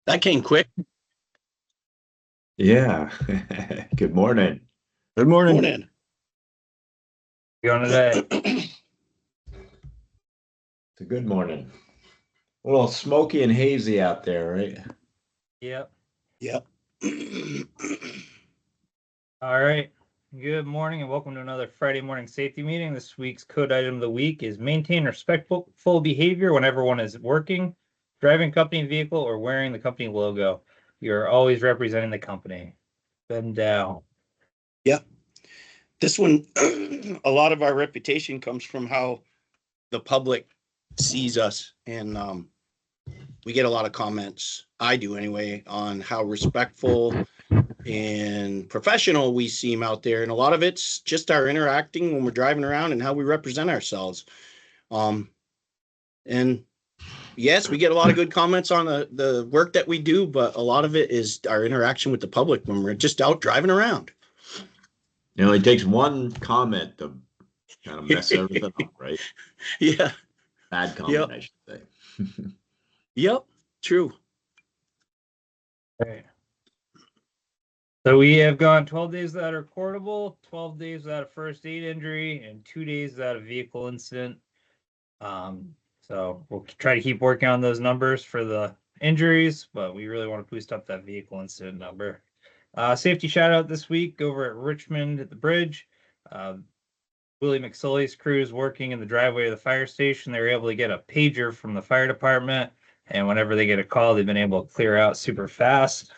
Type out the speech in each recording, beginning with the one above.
That came quick. Yeah. Good morning. Good morning. Morning. You on today? It's a good morning. A little smoky and hazy out there, right? Yep. Yep. All right. Good morning and welcome to another Friday morning safety meeting. This week's code item of the week is maintain respectful behavior when everyone is working, driving company vehicle, or wearing the company logo. You're always representing the company. Ben Dow. Yep. This one, a lot of our reputation comes from how the public sees us. And we get a lot of comments, I do anyway, on how respectful and professional we seem out there. And a lot of it's just our interacting when we're driving around and how we represent ourselves. And yes, we get a lot of good comments on the work that we do, but a lot of it is our interaction with the public when we're just out driving around. It only takes one comment to kind of mess everything up, right? Yeah. Bad comment, I should say. Yep. True. Right. So we have gone 12 days without a recordable, 12 days without a first aid injury, and 2 days without a vehicle incident. So we'll try to keep working on those numbers for the injuries, but we really want to boost up that vehicle incident number. Safety shout out this week over at Richmond at the bridge. Willie McSully's crew is working in the driveway of the fire station. They were able to get a pager from the fire department, and whenever they get a call, they've been able to clear out super fast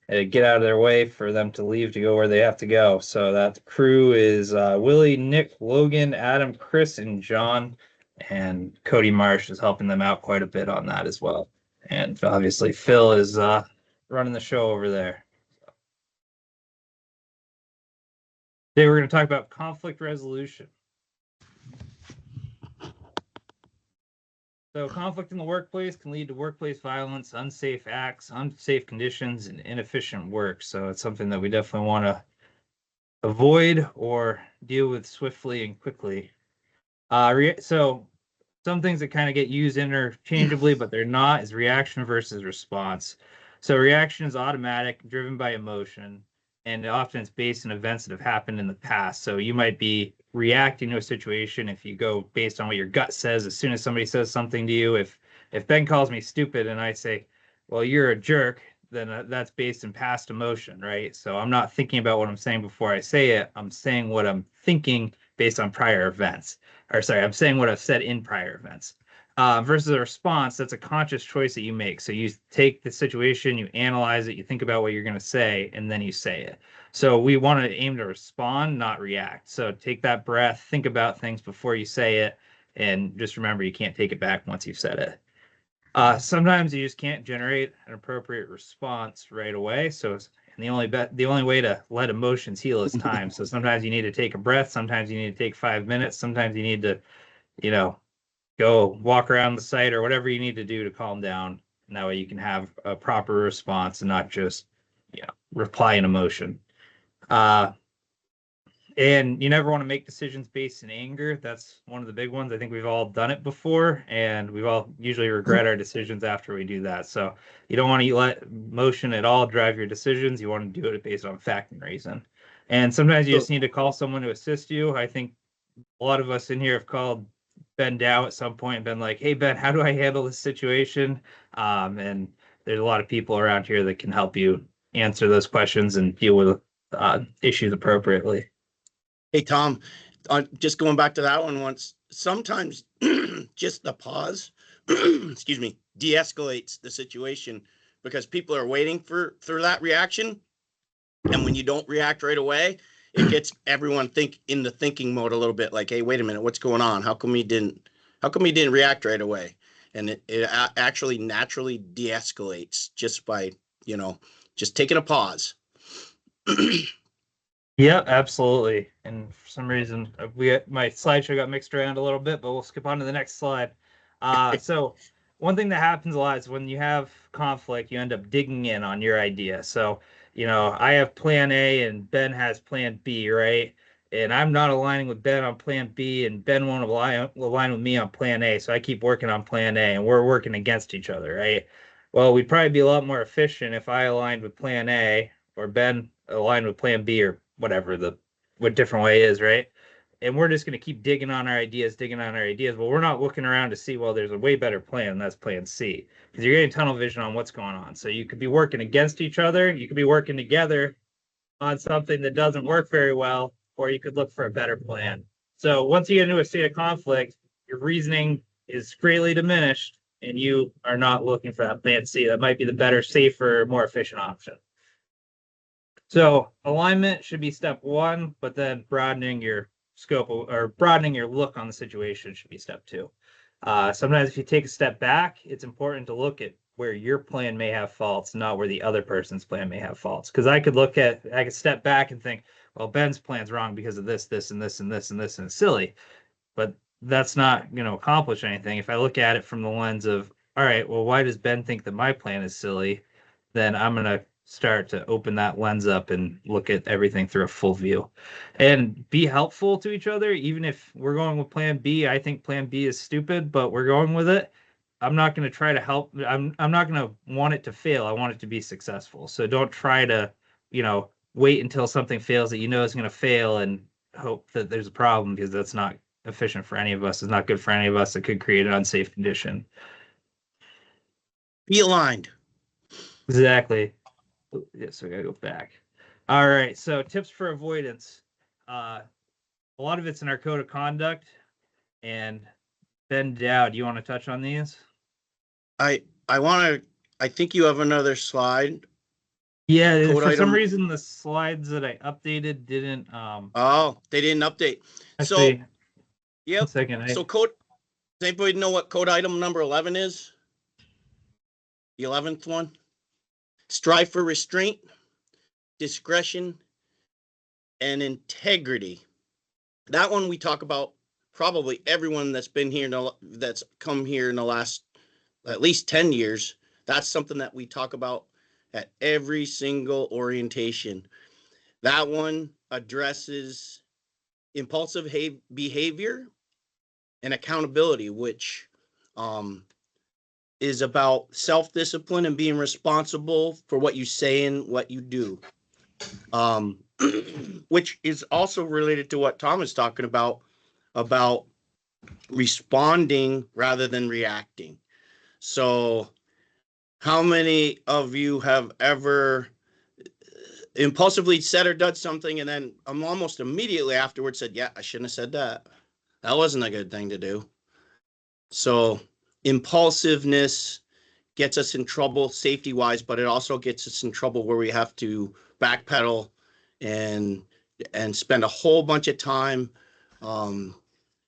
and get out of their way for them to leave to go where they have to go. So that crew is Willie, Nick, Logan, Adam, Chris, and John. And Cody Marsh is helping them out quite a bit on that as well. And obviously Phil is running the show over there. Today we're going to talk about conflict resolution. So conflict in the workplace can lead to workplace violence, unsafe acts, unsafe conditions, and inefficient work. So it's something that we definitely want to avoid or deal with swiftly and quickly. So some things that kind of get used interchangeably, but they're not, is reaction versus response. So reaction is automatic, driven by emotion, and often it's based on events that have happened in the past. So you might be reacting to a situation if you go based on what your gut says. As soon as somebody says something to you, if Ben calls me stupid and I say, well, you're a jerk, then that's based in past emotion, right? So I'm not thinking about what I'm saying before I say it. I'm saying what I'm thinking based on prior events. Or sorry, I'm saying what I've said in prior events. Versus a response, that's a conscious choice that you make. So you take the situation, you analyze it, you think about what you're going to say, and then you say it. So we want to aim to respond, not react. So take that breath, think about things before you say it, and just remember you can't take it back once you've said it. Sometimes you just can't generate an appropriate response right away. So the only way to let emotions heal is time. So sometimes you need to take a breath. Sometimes you need to take 5 minutes. Sometimes you need to, go walk around the site or whatever you need to do to calm down. And that way you can have a proper response and not just, reply in emotion. And you never want to make decisions based in anger. That's one of the big ones. I think we've all done it before, and we've all usually regret our decisions after we do that. So you don't want to let emotion at all drive your decisions. You want to do it based on fact and reason. And sometimes you just need to call someone to assist you. I think a lot of us in here have called Ben Dow at some point and been like, hey, Ben, how do I handle this situation? And there's a lot of people around here that can help you answer those questions and deal with issues appropriately. Hey, Tom, just going back to that one once, sometimes just the pause, excuse me, de-escalates the situation because people are waiting for that reaction. And when you don't react right away, it gets everyone in the thinking mode a little bit like, hey, wait a minute, what's going on? How come he didn't react right away? And it actually naturally de-escalates just by, just taking a pause. Yeah, absolutely. And for some reason, my slideshow got mixed around a little bit, but we'll skip on to the next slide. So one thing that happens a lot is when you have conflict, you end up digging in on your idea. So, I have plan A and Ben has plan B, right? And I'm not aligning with Ben on plan B, and Ben won't align with me on plan A. So I keep working on plan A, and we're working against each other, right? Well, we'd probably be a lot more efficient if I aligned with plan A or Ben aligned with plan B or whatever what different way is, right? And we're just going to keep digging on our ideas, but we're not looking around to see, well, there's a way better plan, and that's plan C, because you're getting tunnel vision on what's going on. So you could be working against each other, you could be working together on something that doesn't work very well, or you could look for a better plan. So once you get into a state of conflict, your reasoning is greatly diminished, and you are not looking for that plan C. That might be the better, safer, more efficient option. So alignment should be step one, but then broadening your scope or broadening your look on the situation should be step two. Sometimes if you take a step back, it's important to look at where your plan may have faults, not where the other person's plan may have faults. Because I could step back and think, well, Ben's plan's wrong because of this, this, and this, and this, and this, and it's silly. But that's not going to accomplish anything. If I look at it from the lens of, all right, well, why does Ben think that my plan is silly? Then I'm going to start to open that lens up and look at everything through a full view and be helpful to each other. Even if we're going with plan B, I think plan B is stupid, but we're going with it. I'm not going to try to help. I'm not going to want it to fail. I want it to be successful. So don't try to, wait until something fails that is going to fail and hope that there's a problem, because that's not efficient for any of us. It's not good for any of us. It could create an unsafe condition. Be aligned. Exactly. Yeah, so we gotta go back. All right. So tips for avoidance. A lot of it's in our code of conduct. And Ben Dowd, you want to touch on these? I think you have another slide. Yeah, Code for some item. reason the slides that I updated didn't Oh, they didn't update. actually, yep. 1 second. So does anybody know what code item number 11 is? The 11th one? Strive for restraint, discretion, and integrity. That one we talk about, probably everyone that's been here, that's come here in the last at least 10 years. That's something that we talk about at every single orientation. That one addresses impulsive behavior and accountability, which is about self-discipline and being responsible for what you say and what you do. Which is also related to what Tom is talking about responding rather than reacting. So how many of you have ever impulsively said or done something and then almost immediately afterwards said, yeah, I shouldn't have said that. That wasn't a good thing to do. So impulsiveness gets us in trouble safety wise, but it also gets us in trouble where we have to backpedal and spend a whole bunch of time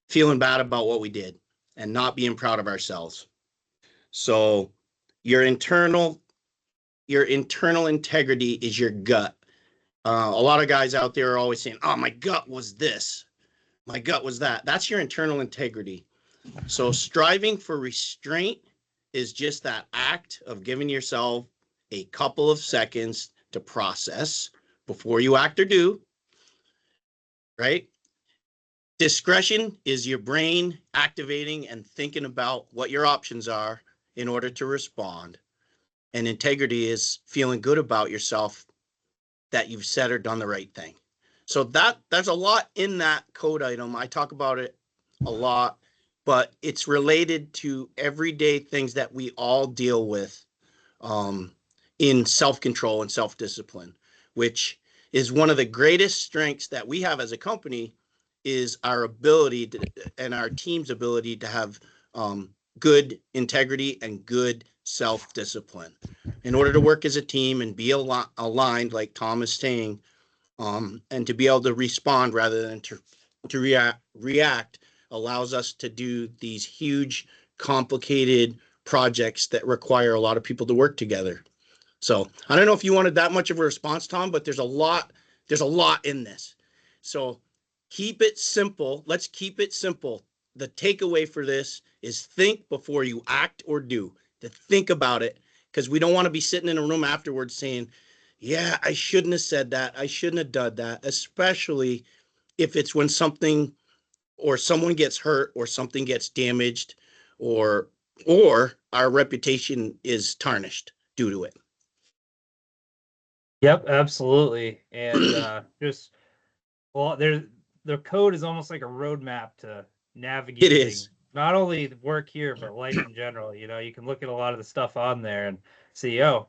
feeling bad about what we did and not being proud of ourselves. So your internal integrity is your gut. A lot of guys out there are always saying, oh, my gut was this, my gut was that. That's your internal integrity. So striving for restraint is just that act of giving yourself a couple of seconds to process before you act or do, right? Discretion is your brain activating and thinking about what your options are in order to respond. And integrity is feeling good about yourself that you've said or done the right thing. So there's a lot in that code item. I talk about it a lot, but it's related to everyday things that we all deal with in self-control and self-discipline, which is one of the greatest strengths that we have as a company, is our ability and our team's ability to have good integrity and good self-discipline in order to work as a team and be aligned, like Tom is saying, and to be able to respond rather than to react allows us to do these huge, complicated projects that require a lot of people to work together. So I don't know if you wanted that much of a response, Tom, but there's a lot in this. So keep it simple. Let's keep it simple. The takeaway for this is think before you act or do. To think about it, because we don't want to be sitting in a room afterwards saying, yeah, I shouldn't have said that. I shouldn't have done that, especially if it's when something or someone gets hurt or something gets damaged or or our reputation is tarnished due to it. Yep, absolutely. And just well, their code is almost like a roadmap to It navigating is. not only the work here but life in general. You know, you can look at a lot of the stuff on there and see, oh,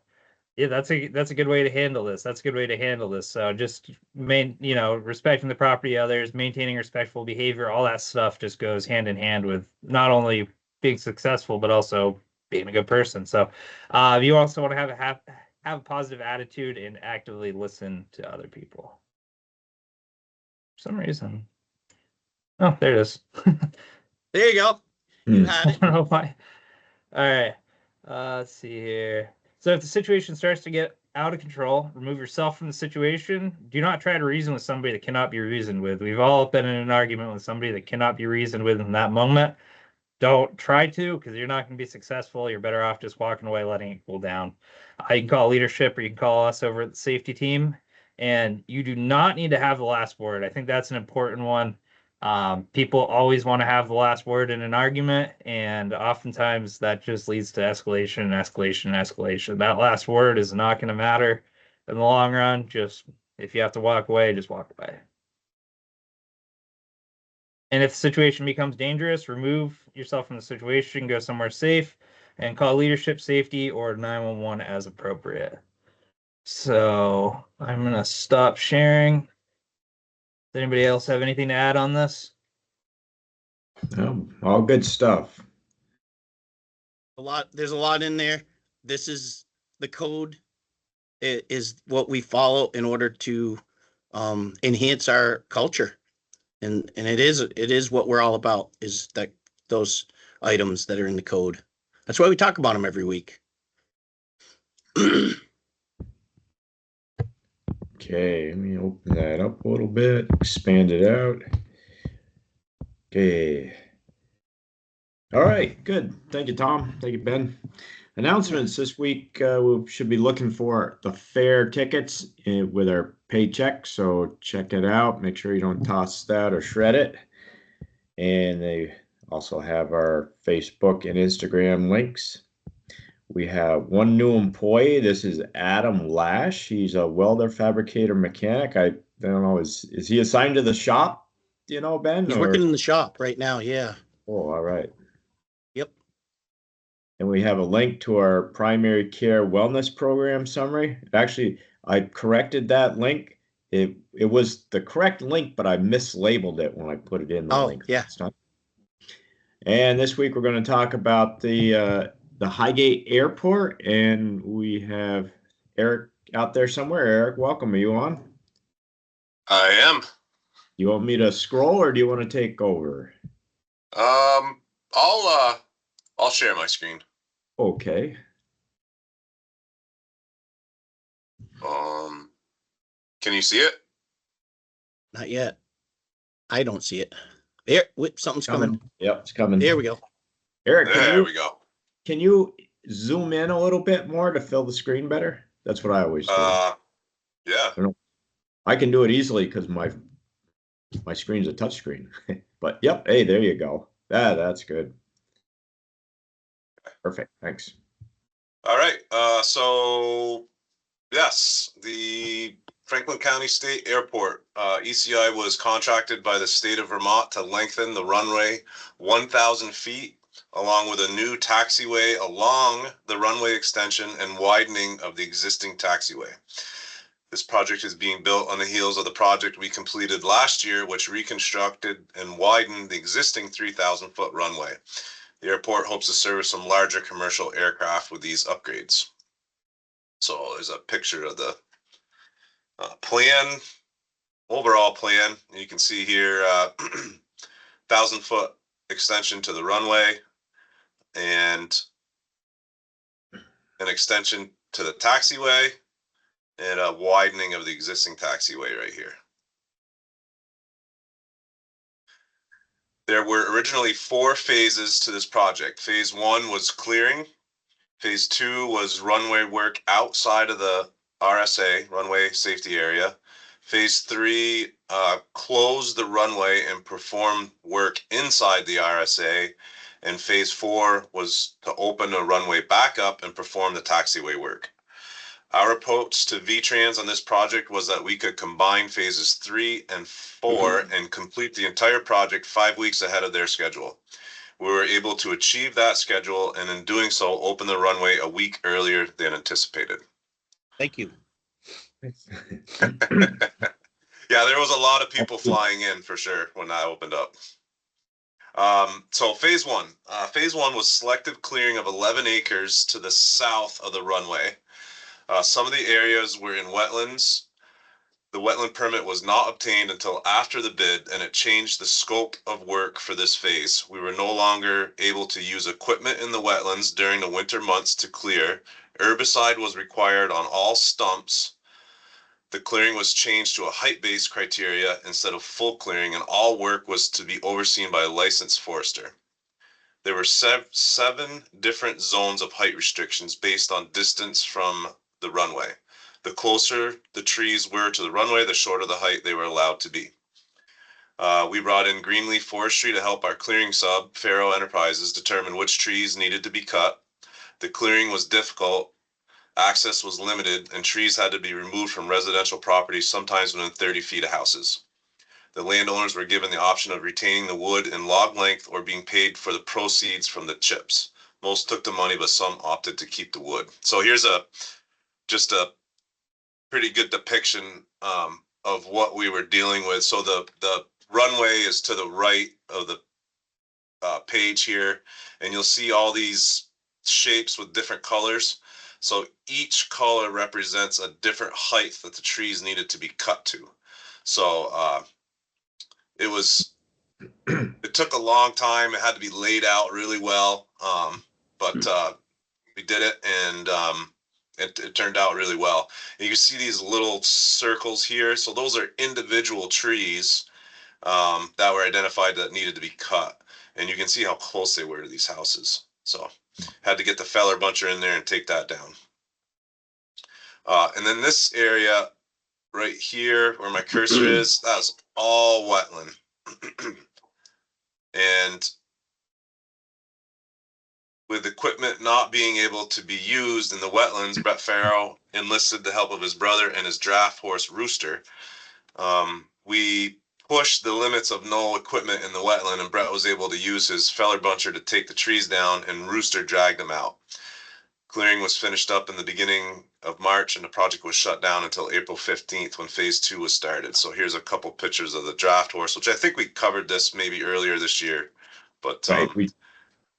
yeah, that's a good way to handle this. That's a good way to handle this. So just respecting the property of others, maintaining respectful behavior, all that stuff just goes hand in hand with not only being successful but also being a good person. So you also want to have a positive attitude and actively listen to other people. For some reason. Oh, there it is. There you go. You had I it. don't know why. All right. Let's see here. So if the situation starts to get out of control, remove yourself from the situation. Do not try to reason with somebody that cannot be reasoned with. We've all been in an argument with somebody that cannot be reasoned with in that moment. Don't try to, because you're not going to be successful. You're better off just walking away, letting it cool down. You can call leadership or you can call us over at the safety team. And you do not need to have the last word. I think that's an important one. People always want to have the last word in an argument, and oftentimes that just leads to escalation, escalation, escalation. That last word is not going to matter in the long run. Just if you have to walk away, just walk away. And if the situation becomes dangerous, remove yourself from the situation, go somewhere safe, and call leadership, safety, or 911 as appropriate. So I'm going to stop sharing. Does anybody else have anything to add on this? No, all good stuff. There's a lot in there. This is the code. It is what we follow in order to enhance our culture. And it is what we're all about, is that those items that are in the code. That's why we talk about them every week. Okay, let me open that up a little bit, expand it out. Okay. All right, good. Thank you, Tom. Thank you, Ben. Announcements this week. We should be looking for the fair tickets with our paycheck. So check it out. Make sure you don't toss that or shred it. And they also have our Facebook and Instagram links. We have one new employee. This is Adam Lash. He's a welder, fabricator, mechanic. I don't know. Is he assigned to the shop? Do you know, Ben? He's or? working in the shop right now. Yeah. Oh, all right. Yep. And we have a link to our primary care wellness program summary. Actually, I corrected that link. It was the correct link, but I mislabeled it when I put it in the link. Yeah. And this week we're going to talk about the Highgate Airport, and we have Eric out there somewhere. Eric, welcome. Are you on? I am. You want me to scroll, or do you want to take over? I'll share my screen. Okay. Can you see it? Not yet. I don't see it. There, something's coming. Yep, it's coming. There we go. Eric, There we go. Can you zoom in a little bit more to fill the screen better? That's what I always do. Yeah. I can do it easily because my screen's a touch screen. But yep, hey, there you go. That's good. Perfect. Thanks. All right. So yes, the Franklin County State Airport, ECI was contracted by the state of Vermont to lengthen the runway 1,000 feet, along with a new taxiway along the runway extension and widening of the existing taxiway. This project is being built on the heels of the project we completed last year, which reconstructed and widened the existing 3,000-foot runway. The airport hopes to service some larger commercial aircraft with these upgrades. So there's a picture of the plan, overall plan. You can see here 1,000-foot extension to the runway and an extension to the taxiway and a widening of the existing taxiway right here. There were originally 4 phases to this project. Phase 1 was clearing. Phase 2 was runway work outside of the RSA, runway safety area. Phase 3 closed the runway and performed work inside the RSA. and phase 4 was to open a runway back up and perform the taxiway work. Our approach to VTrans on this project was that we could combine phases 3 and 4 and complete the entire project 5 weeks ahead of their schedule. We were able to achieve that schedule, and in doing so, open the runway a week earlier than anticipated. Thank you. Yeah, there was a lot of people flying in for sure when that opened up. So phase 1. Phase 1 was selective clearing of 11 acres to the south of the runway. Some of the areas were in wetlands. The wetland permit was not obtained until after the bid, and it changed the scope of work for this phase. We were no longer able to use equipment in the wetlands during the winter months to clear. Herbicide was required on all stumps. The clearing was changed to a height-based criteria instead of full clearing, and all work was to be overseen by a licensed forester. There were 7 different zones of height restrictions based on distance from the runway. The closer the trees were to the runway, the shorter the height they were allowed to be. We brought in Greenleaf Forestry to help our clearing sub, Faro Enterprises, determine which trees needed to be cut. The clearing was difficult, access was limited, and trees had to be removed from residential properties, sometimes within 30 feet of houses. The landowners were given the option of retaining the wood in log length or being paid for the proceeds from the chips. Most took the money, but some opted to keep the wood. So here's just a pretty good depiction of what we were dealing with. So the runway is to the right of the page here, and you'll see all these shapes with different colors. So each color represents a different height that the trees needed to be cut to. So it took a long time. It had to be laid out really well, but we did it, and it turned out really well. And you can see these little circles here. So those are individual trees that were identified that needed to be cut. And you can see how close they were to these houses. So had to get the feller buncher in there and take that down. And then this area right here where my cursor is, that's all wetland. And with equipment not being able to be used in the wetlands, Brett Faro enlisted the help of his brother and his draft horse Rooster. We pushed the limits of no equipment in the wetland, and Brett was able to use his feller buncher to take the trees down, and Rooster dragged them out. Clearing was finished up in the beginning of March, and the project was shut down until April 15th when phase 2 was started. So here's a couple pictures of the draft horse, which I think we covered this maybe earlier this year, but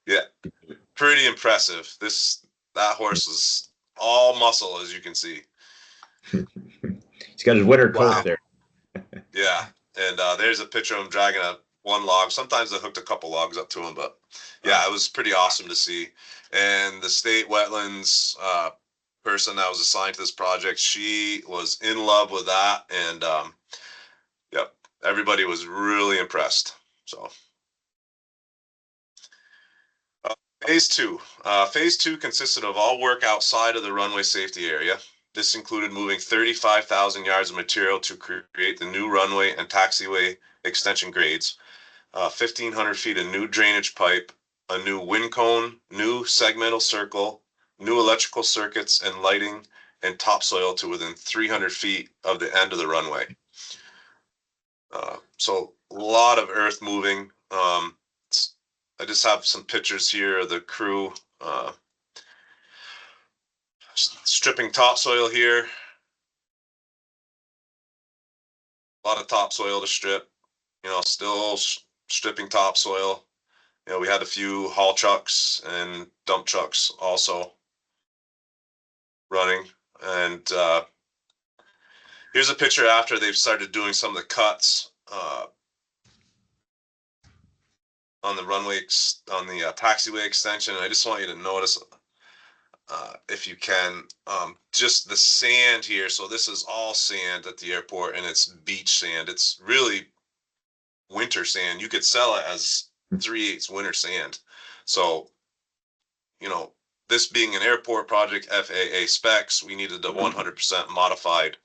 yeah, pretty impressive. That horse is all muscle, as you can see. He's got his winter coat there. Yeah, and there's a picture of him dragging one log. Sometimes they hooked a couple logs up to him, but yeah, it was pretty awesome to see. And the state wetlands person that was assigned to this project, she was in love with that, and yep, everybody was really impressed. So phase 2. Phase 2 consisted of all work outside of the runway safety area. This included moving 35,000 yards of material to create the new runway and taxiway extension grades, 1,500 feet of new drainage pipe, a new wind cone, new segmental circle, new electrical circuits and lighting, and topsoil to within 300 feet of the end of the runway. So a lot of earth moving. I just have some pictures here of the crew stripping topsoil here. A lot of topsoil to strip, still stripping topsoil. We had a few haul trucks and dump trucks also running. And here's a picture after they've started doing some of the cuts on the runway, on the taxiway extension. I just want you to notice, if you can, just the sand here. So this is all sand at the airport, and it's beach sand. It's really winter sand. You could sell it as 3/8 winter sand. So, this being an airport project, FAA specs, we needed a 100% modified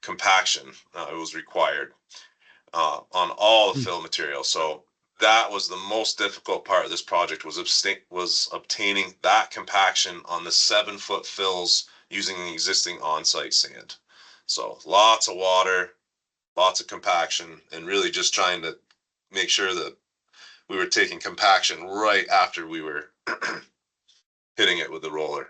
compaction. It was required on all the fill material. So that was the most difficult part of this project, was obtaining that compaction on the 7-foot fills using the existing on-site sand. So lots of water, lots of compaction, and really just trying to make sure that we were taking compaction right after we were hitting it with the roller.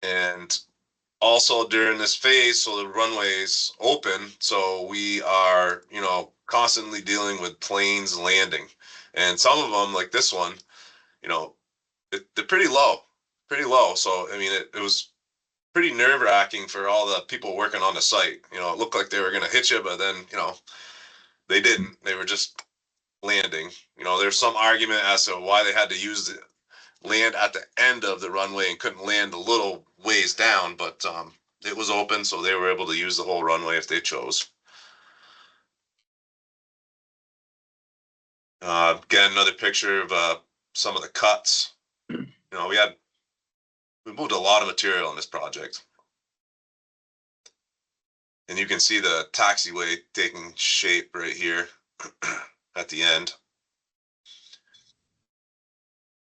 And also during this phase, so the runway's open, so we are, you know, constantly dealing with planes landing. And some of them, like this one, you know, they're pretty low. So, I mean, it was pretty nerve wracking for all the people working on the site. You know, it looked like they were going to hit you, but then, you know, they didn't. They were just landing. You know, there's some argument as to why they had to use the land at the end of the runway and couldn't land a little ways down, but it was open, so they were able to use the whole runway if they chose. Again, another picture of some of the cuts. You know, we moved a lot of material on this project. And you can see the taxiway taking shape right here at the end.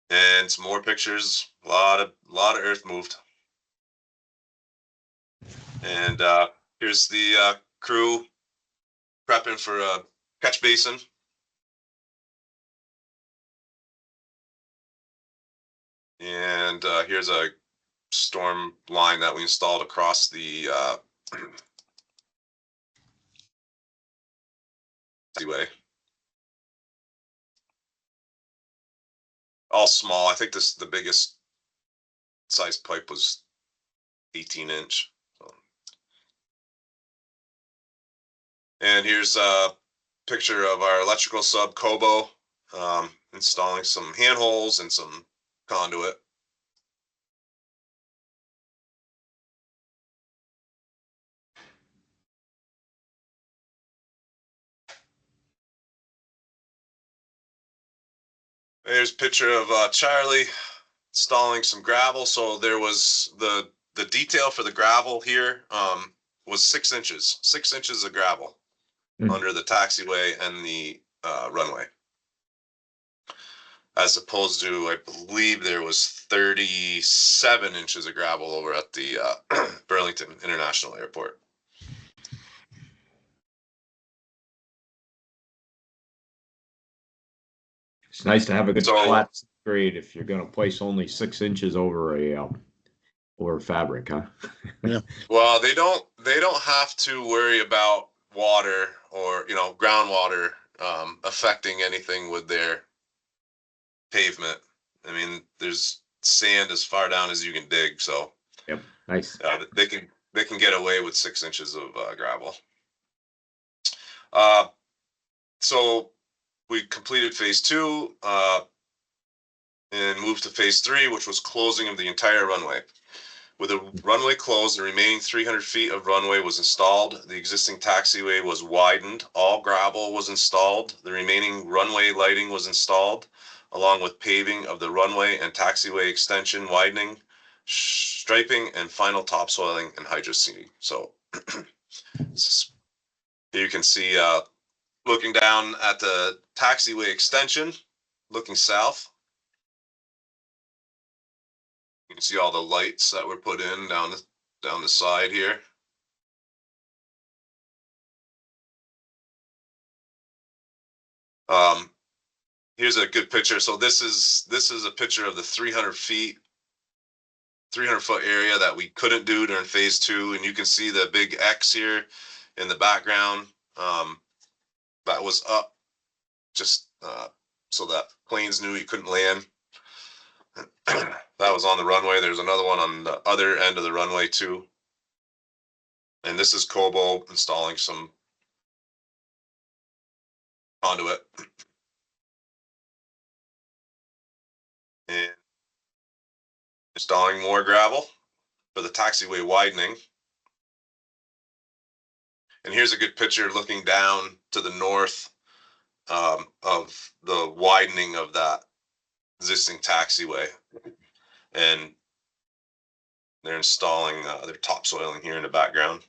And some more pictures, a lot of earth moved. And here's the crew prepping for a catch basin. And here's a storm line that we installed across the way. All small. I think the biggest size pipe was 18-inch. So. And here's a picture of our electrical sub Kobo, installing some handholds and some conduit. There's a picture of Charlie installing some gravel. So there was the detail for the gravel here was 6 inches, 6 inches of gravel under the taxiway and the runway. As opposed to, I believe there was 37 inches of gravel over at the Burlington International Airport. It's nice to have a good So- flat grade if you're going to place only 6 inches over over fabric, huh? Well, they don't have to worry about water or, you know, groundwater affecting anything with their pavement. I mean, there's sand as far down as you can dig, so Yep, nice. they can get away with 6 inches of gravel. So we completed phase 2 and moved to phase 3, which was closing of the entire runway. With the runway closed, the remaining 300 feet of runway was installed. The existing taxiway was widened. All gravel was installed. The remaining runway lighting was installed, along with paving of the runway and taxiway extension, widening, striping, and final topsoiling and hydroseeding. So here you can see, looking down at the taxiway extension, looking south. You can see all the lights that were put in down the side here. Here's a good picture. So this is a picture of the 300 foot area that we couldn't do during phase 2, and you can see the big X here in the background. That was up just so that planes knew you couldn't land. That was on the runway. There's another one on the other end of the runway too. And this is Kobo installing some conduit. And installing more gravel for the taxiway widening. And here's a good picture looking down to the north of the widening of that existing taxiway. And they're installing, they're topsoiling here in the background.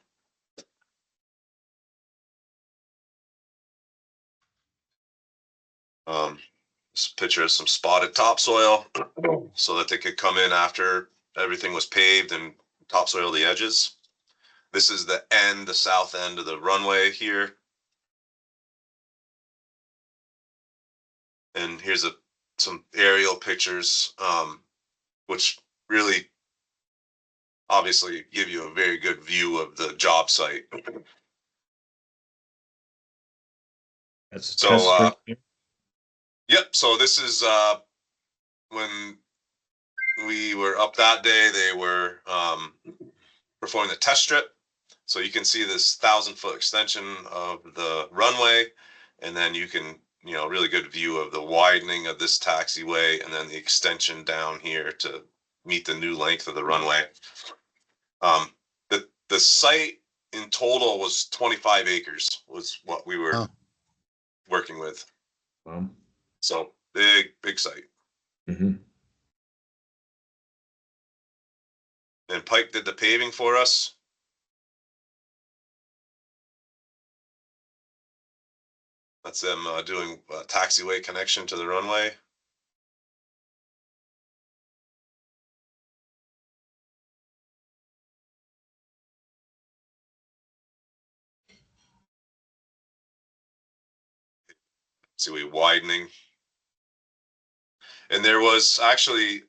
This picture of some spotted topsoil so that they could come in after everything was paved and topsoil the edges. This is the south end of the runway here. And here's some aerial pictures, which really obviously give you a very good view of the job site. That's So, test strip. Yep. So this is when we were up that day, they were performing the test strip. So you can see this 1,000-foot extension of the runway, and then you can, really good view of the widening of this taxiway and then the extension down here to meet the new length of the runway. The site in total was 25 acres was what we were working with. So big site. Mm-hmm. And Pike did the paving for us. That's them doing a taxiway connection to the runway. See, we widening. And there was actually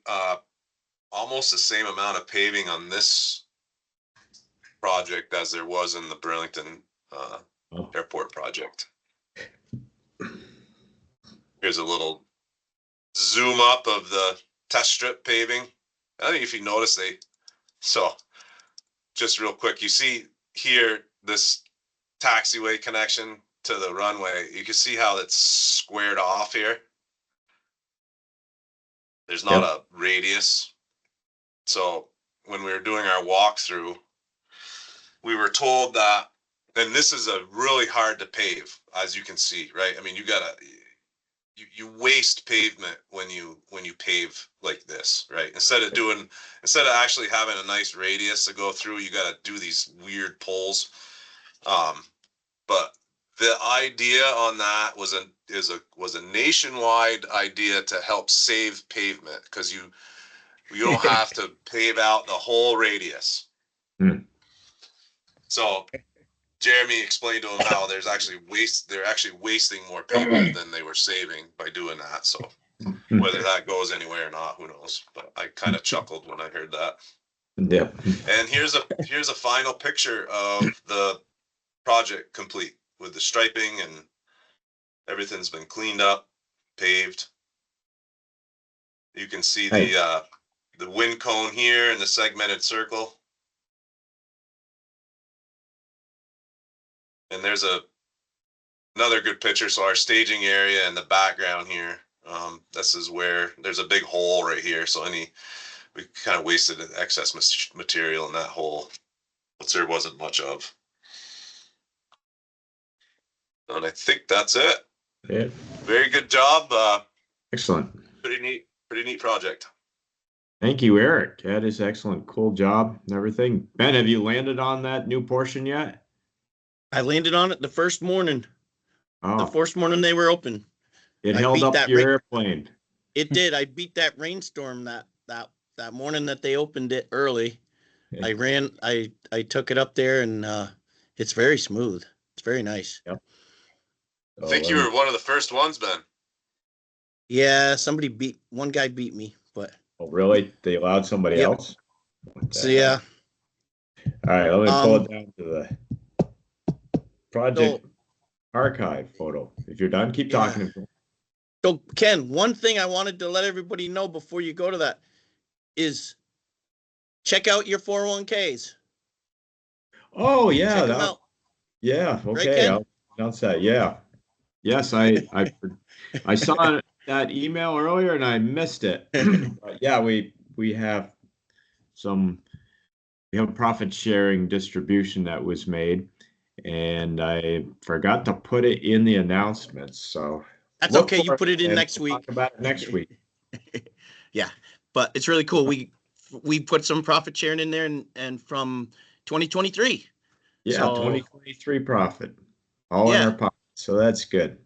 almost the same amount of paving on this project as there was in the Burlington airport project. Here's a little zoom up of the test strip paving. I think if you notice so just real quick, you see here this taxiway connection to the runway. You can see how it's squared off here. There's not a radius. So when we were doing our walkthrough, we were told that, and this is a really hard to pave, as you can see, right? I mean, you waste pavement when you pave like this, right? Instead of actually having a nice radius to go through, you got to do these weird pulls. But the idea on that was a nationwide idea to help save pavement, because you don't have to pave out the whole radius. So Jeremy explained to him how they're actually wasting more pavement than they were saving by doing that. So whether that goes anywhere or not, who knows? But I kind of chuckled when I heard that. Yep. And here's a final picture of the project complete with the striping, and everything's been cleaned up, paved. You can see the wind cone here and the segmented circle. And there's another good picture. So our staging area in the background here, this is where there's a big hole right here. So we kind of wasted excess material in that hole, which there wasn't much of. And I think that's it. Yeah. Very good job. Excellent. Pretty neat project. Thank you, Eric. That is excellent. Cool job and everything. Ben, have you landed on that new portion yet? I landed on it the first morning. The first morning they were open. It held up your airplane. It did. I beat that rainstorm that morning that they opened it early. Yeah. I took it up there, and it's very smooth. It's very nice. Yep. I think you were one of the first ones, Ben. Yeah, one guy beat me, but. Oh, really? They allowed somebody else? So yeah. All right, let me pull it down to the project archive photo. If you're done, keep talking. So Ken, one thing I wanted to let everybody know before you go to that is check out your 401ks. Oh yeah. Check them out. Yeah. Okay. Right, I'll announce that. Yeah. Yes, I saw that email earlier and I missed it. But yeah, we have profit sharing distribution that was made, and I forgot to put it in the announcements. So that's okay. You put it in next week. Talk about it next week. Yeah, but it's really cool. We put some profit sharing in there, and from 2023. Yeah, so, 2023 profit, all in our pocket. So that's good.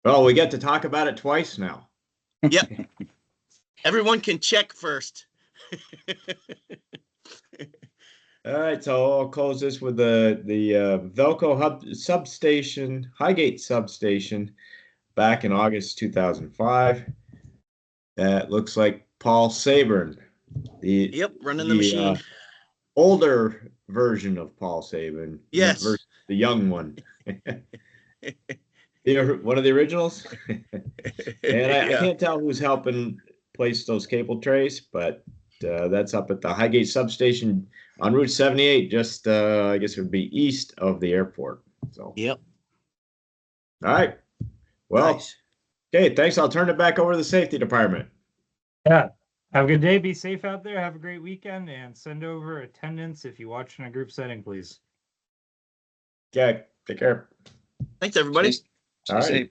Well, we get to talk about it twice now. Everyone can check first. All right, so I'll close this with the Velco hub substation, Highgate substation, back in August 2005. It looks like Paul Sabern, Yep, running the machine. Older version of Paul Sabern. Yes. Versus the young one. One of the originals. And I Yeah. can't tell who's helping place those cable trays, but that's up at the Highgate substation on Route 78, just I guess it would be east of the airport. So, Yep. all right. Well, Nice. okay, thanks. I'll turn it back over to the safety department. Yeah. Have a good day. Be safe out there. Have a great weekend and send over attendance if you watch in a group setting, please. Okay, take care. Thanks, everybody. Stay All right. safe.